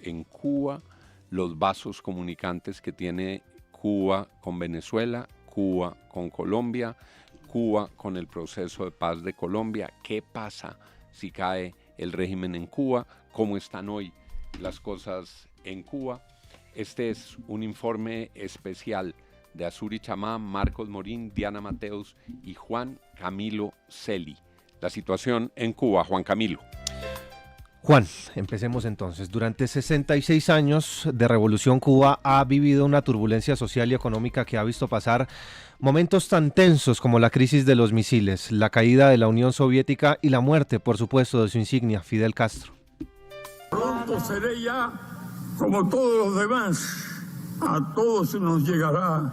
en Cuba, los vasos comunicantes que tiene Cuba con Venezuela, Cuba con Colombia, Cuba con el proceso de paz de Colombia. ¿Qué pasa si cae el régimen en Cuba? ¿Cómo están hoy las cosas en Cuba? Este es un informe especial de Azuri Chamá, Marcos Morín, Diana Mateus y Juan Camilo Celi. La situación en Cuba, Juan Camilo. Juan, empecemos entonces. Durante 66 años de revolución, Cuba ha vivido una turbulencia social y económica que ha visto pasar momentos tan tensos como la crisis de los misiles, la caída de la Unión Soviética y la muerte, por supuesto, de su insignia, Fidel Castro. Pronto seré ya como todos los demás. A todos nos llegará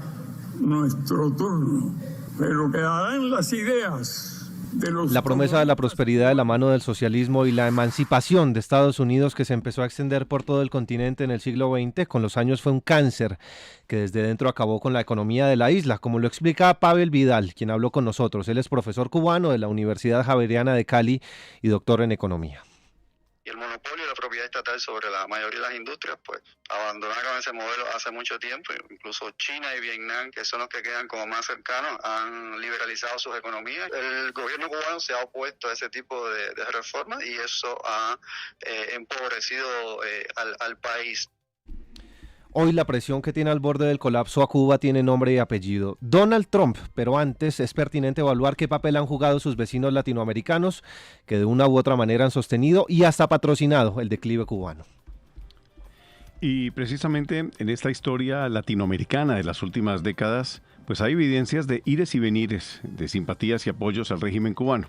nuestro turno, pero quedarán las ideas. La promesa de la prosperidad de la mano del socialismo y la emancipación de Estados Unidos, que se empezó a extender por todo el continente en el siglo XX, con los años fue un cáncer que desde dentro acabó con la economía de la isla, como lo explica Pavel Vidal, quien habló con nosotros. Él es profesor cubano de la Universidad Javeriana de Cali y doctor en economía. Y el monopolio y la propiedad estatal sobre la mayoría de las industrias, pues abandonaron ese modelo hace mucho tiempo. Incluso China y Vietnam, que son los que quedan como más cercanos, han liberalizado sus economías. El gobierno cubano se ha opuesto a ese tipo de reformas y eso ha empobrecido al país. Hoy la presión que tiene al borde del colapso a Cuba tiene nombre y apellido: Donald Trump, pero antes es pertinente evaluar qué papel han jugado sus vecinos latinoamericanos, que de una u otra manera han sostenido y hasta patrocinado el declive cubano. Y precisamente en esta historia latinoamericana de las últimas décadas, pues hay evidencias de ires y venires, de simpatías y apoyos al régimen cubano.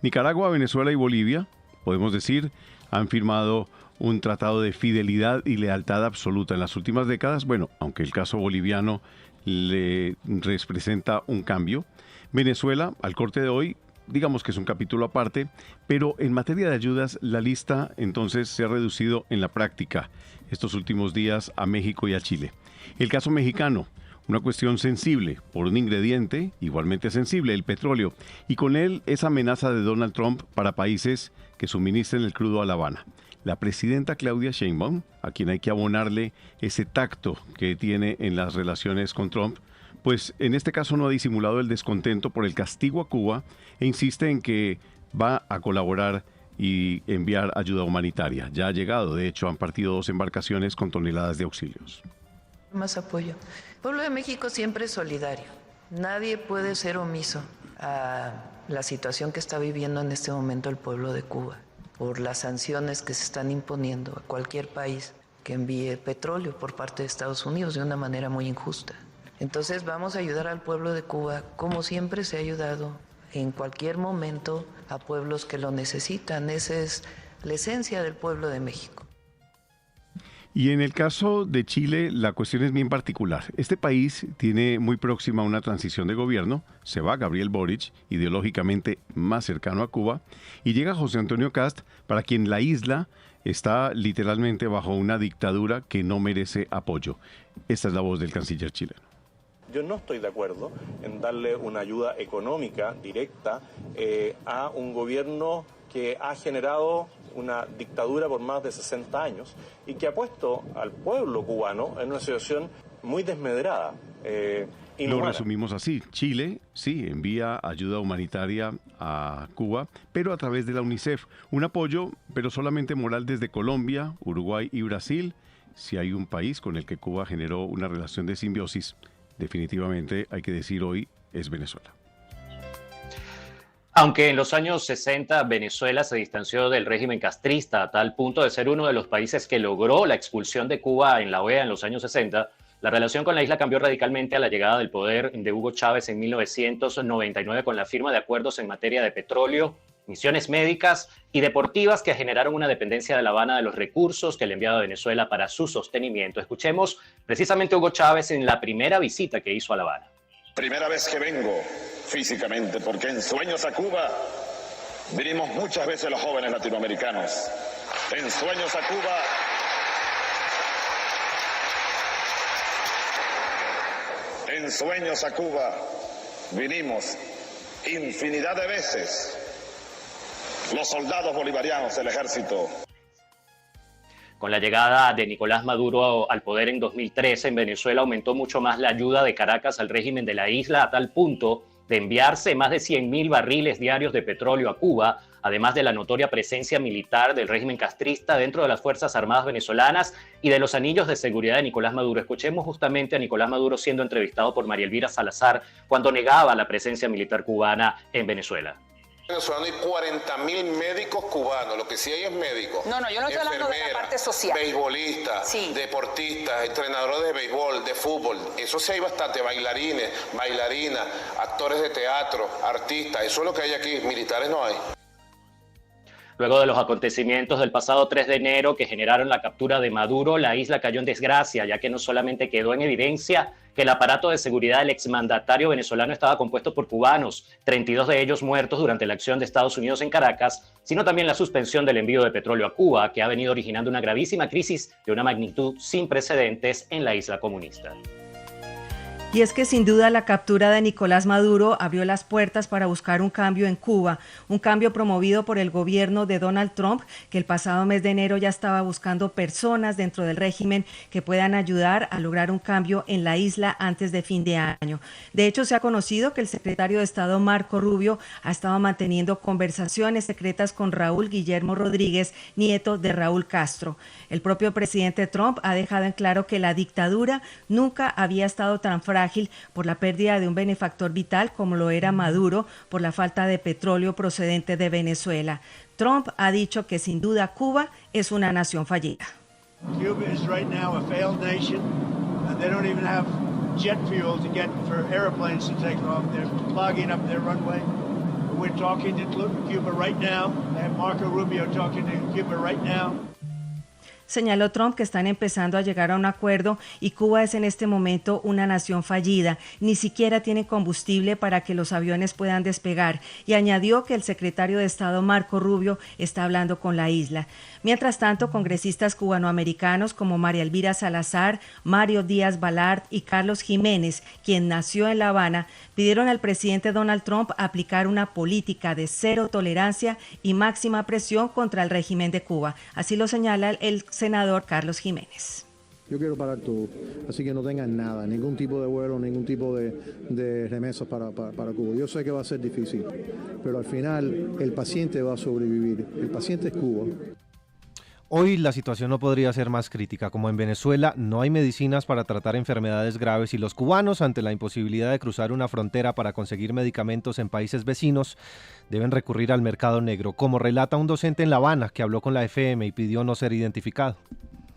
Nicaragua, Venezuela y Bolivia, podemos decir, han firmado un tratado de fidelidad y lealtad absoluta en las últimas décadas. Bueno, aunque el caso boliviano le representa un cambio. Venezuela, al corte de hoy, digamos que es un capítulo aparte, pero en materia de ayudas, la lista entonces se ha reducido en la práctica estos últimos días a México y a Chile. El caso mexicano, una cuestión sensible por un ingrediente igualmente sensible, el petróleo, y con él esa amenaza de Donald Trump para países que suministren el crudo a La Habana. La presidenta Claudia Sheinbaum, a quien hay que abonarle ese tacto que tiene en las relaciones con Trump, pues en este caso no ha disimulado el descontento por el castigo a Cuba e insiste en que va a colaborar y enviar ayuda humanitaria. Ya ha llegado, de hecho han partido 2 embarcaciones con toneladas de auxilios. Más apoyo. El pueblo de México siempre es solidario. Nadie puede ser omiso a la situación que está viviendo en este momento el pueblo de Cuba, por las sanciones que se están imponiendo a cualquier país que envíe petróleo por parte de Estados Unidos de una manera muy injusta. Entonces vamos a ayudar al pueblo de Cuba como siempre se ha ayudado en cualquier momento a pueblos que lo necesitan. Esa es la esencia del pueblo de México. Y en el caso de Chile, la cuestión es bien particular. Este país tiene muy próxima una transición de gobierno. Se va Gabriel Boric, ideológicamente más cercano a Cuba, y llega José Antonio Kast, para quien la isla está literalmente bajo una dictadura que no merece apoyo. Esta es la voz del canciller chileno. Yo no estoy de acuerdo en darle una ayuda económica directa a un gobierno que ha generado una dictadura por más de 60 años y que ha puesto al pueblo cubano en una situación muy desmedrada. Lo resumimos así: Chile sí envía ayuda humanitaria a Cuba, pero a través de la UNICEF. Un apoyo, pero solamente moral, desde Colombia, Uruguay y Brasil. Si hay un país con el que Cuba generó una relación de simbiosis, definitivamente hay que decir hoy es Venezuela. Aunque en los años 60 Venezuela se distanció del régimen castrista a tal punto de ser uno de los países que logró la expulsión de Cuba en la OEA en los años 60, la relación con la isla cambió radicalmente a la llegada del poder de Hugo Chávez en 1999 con la firma de acuerdos en materia de petróleo, misiones médicas y deportivas que generaron una dependencia de La Habana de los recursos que le enviaba a Venezuela para su sostenimiento. Escuchemos precisamente a Hugo Chávez en la primera visita que hizo a La Habana. Primera vez que vengo físicamente, porque en Sueños a Cuba vinimos muchas veces los jóvenes latinoamericanos. En Sueños a Cuba en Sueños a Cuba vinimos infinidad de veces los soldados bolivarianos del ejército. Con la llegada de Nicolás Maduro al poder en 2013 en Venezuela, aumentó mucho más la ayuda de Caracas al régimen de la isla, a tal punto de enviarse más de 100.000 barriles diarios de petróleo a Cuba, además de la notoria presencia militar del régimen castrista dentro de las Fuerzas Armadas venezolanas y de los anillos de seguridad de Nicolás Maduro. Escuchemos justamente a Nicolás Maduro siendo entrevistado por María Elvira Salazar cuando negaba la presencia militar cubana en Venezuela. Venezolano hay 40.000 médicos cubanos, lo que sí hay es médicos. No, yo no estoy hablando de la parte social. Beisbolistas, sí, deportistas, entrenadores de béisbol, de fútbol, eso sí hay bastante, bailarines, bailarinas, actores de teatro, artistas, eso es lo que hay aquí, militares no hay. Luego de los acontecimientos del pasado 3 de enero que generaron la captura de Maduro, la isla cayó en desgracia, ya que no solamente quedó en evidencia que el aparato de seguridad del exmandatario venezolano estaba compuesto por cubanos, 32 de ellos muertos durante la acción de Estados Unidos en Caracas, sino también la suspensión del envío de petróleo a Cuba, que ha venido originando una gravísima crisis de una magnitud sin precedentes en la isla comunista. Y es que sin duda la captura de Nicolás Maduro abrió las puertas para buscar un cambio en Cuba, un cambio promovido por el gobierno de Donald Trump, que el pasado mes de enero ya estaba buscando personas dentro del régimen que puedan ayudar a lograr un cambio en la isla antes de fin de año. De hecho, se ha conocido que el secretario de Estado Marco Rubio ha estado manteniendo conversaciones secretas con Raúl Guillermo Rodríguez, nieto de Raúl Castro. El propio presidente Trump ha dejado en claro que la dictadura nunca había estado tan frágil por la pérdida de un benefactor vital como lo era Maduro por la falta de petróleo procedente de Venezuela. Trump ha dicho que sin duda Cuba es una nación fallida. Cuba is right now a failed nation. They don't even have jet fuel to get for airplanes to take off. They're clogging up their runway. We're talking to Cuba right now. I have Marco Rubio talking to Cuba right now. Señaló Trump que están empezando a llegar a un acuerdo y Cuba es en este momento una nación fallida. Ni siquiera tiene combustible para que los aviones puedan despegar. Y añadió que el secretario de Estado Marco Rubio está hablando con la isla. Mientras tanto, congresistas cubanoamericanos como María Elvira Salazar, Mario Díaz Balart y Carlos Jiménez, quien nació en La Habana, pidieron al presidente Donald Trump aplicar una política de cero tolerancia y máxima presión contra el régimen de Cuba. Así lo señala el senador Carlos Jiménez. Yo quiero parar todo, así que no tengan nada, ningún tipo de vuelo, ningún tipo de remesas para Cuba. Yo sé que va a ser difícil, pero al final el paciente va a sobrevivir. El paciente es Cuba. Hoy la situación no podría ser más crítica. Como en Venezuela, no hay medicinas para tratar enfermedades graves y los cubanos, ante la imposibilidad de cruzar una frontera para conseguir medicamentos en países vecinos, deben recurrir al mercado negro, como relata un docente en La Habana que habló con la FM y pidió no ser identificado.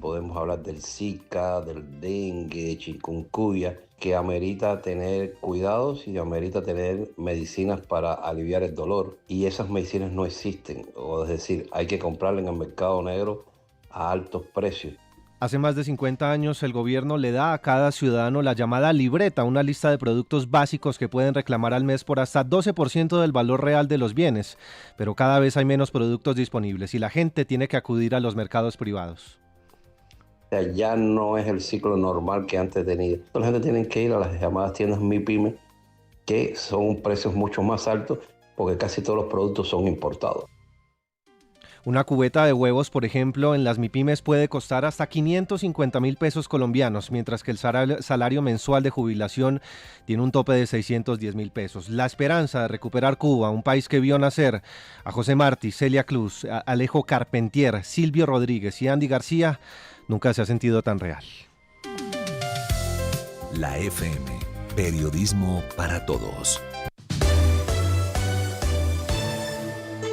Podemos hablar del Zika, del dengue, chikungunya, que amerita tener cuidados y amerita tener medicinas para aliviar el dolor. Y esas medicinas no existen, o es decir, hay que comprarlas en el mercado negro a altos precios. Hace más de 50 años el gobierno le da a cada ciudadano la llamada libreta, una lista de productos básicos que pueden reclamar al mes por hasta 12% del valor real de los bienes, pero cada vez hay menos productos disponibles y la gente tiene que acudir a los mercados privados. Ya no es el ciclo normal que antes tenía. La gente tiene que ir a las llamadas tiendas MIPYME, que son precios mucho más altos porque casi todos los productos son importados. Una cubeta de huevos, por ejemplo, en las MIPYMES puede costar hasta 550,000 pesos colombianos, mientras que el salario mensual de jubilación tiene un tope de 610,000 pesos. La esperanza de recuperar Cuba, un país que vio nacer a José Martí, Celia Cruz, Alejo Carpentier, Silvio Rodríguez y Andy García, nunca se ha sentido tan real. La FM, periodismo para todos.